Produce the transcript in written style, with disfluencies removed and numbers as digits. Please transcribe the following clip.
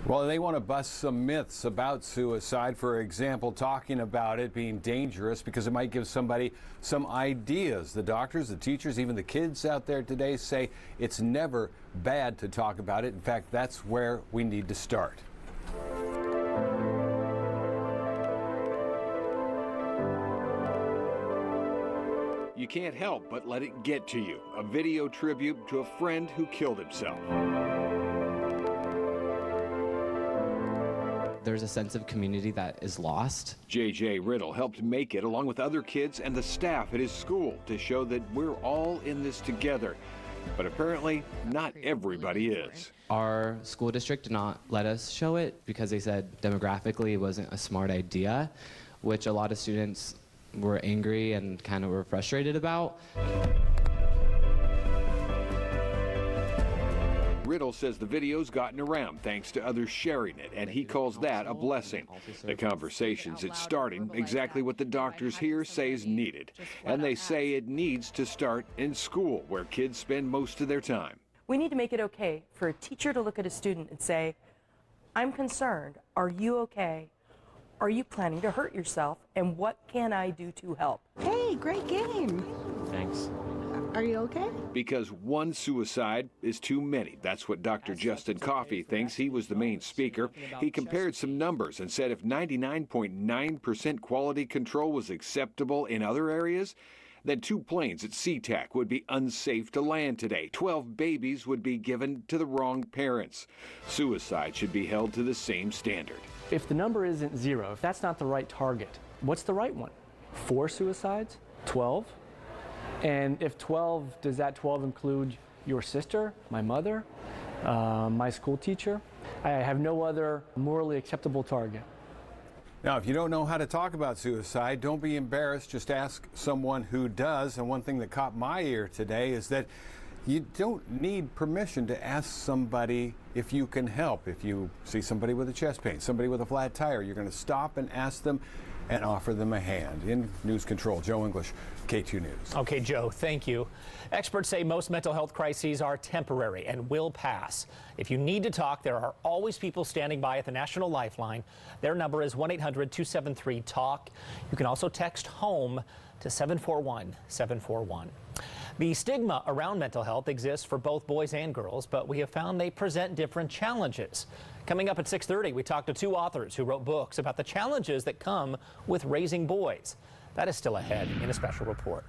Well, they want to bust some myths about suicide. For example, talking about it being dangerous because it might give somebody some ideas. The doctors, the teachers, even the kids out there today say it's never bad to talk about it. In fact, that's where we need to start. You can't help but let it get to you. A video tribute to a friend who killed himself. There's a sense of community that is lost. J.J. Riddell helped make it along with other kids and the staff at his school to show that we're all in this together. But apparently, not everybody is. Our school district did not let us show it because they said demographically it wasn't a smart idea, which a lot of students were angry and kind of were frustrated about. Riddell says the video's gotten around thanks to others sharing it, and he calls that a blessing. The conversations it's starting exactly what the doctors here say is needed, and they say it needs to start in school, where kids spend most of their time. We need to make it okay for a teacher to look at a student and say, I'm concerned. Are you okay? Are you planning to hurt yourself? And what can I do to help? Hey, great game. Thanks. Are you okay? Because one suicide is too many. That's what Dr. Justin Coffey thinks. He was the main speaker. He compared some numbers and said if 99.9% quality control was acceptable in other areas, then 2 planes at SeaTac would be unsafe to land today. 12 babies would be given to the wrong parents. Suicide should be held to the same standard. If the number isn't 0, if that's not the right target, what's the right one? 4 suicides? 12? And if 12, does that 12 include your sister, my mother, my school teacher? I have no other morally acceptable target. Now, if you don't know how to talk about suicide, don't be embarrassed. Just ask someone who does. And one thing that caught my ear today is that you don't need permission to ask somebody if you can help. If you see somebody with a chest pain, somebody with a flat tire, you're going to stop and ask them and offer them a hand. In News Control, Joe English, K2 News. Okay, Joe, thank you. Experts say most mental health crises are temporary and will pass. If you need to talk, there are always people standing by at the National Lifeline. Their number is 1-800-273-TALK. You can also text HOME to 741-741. The stigma around mental health exists for both boys and girls, but we have found they present different challenges. Coming up at 6:30, we talked to 2 authors who wrote books about the challenges that come with raising boys. That is still ahead in a special report.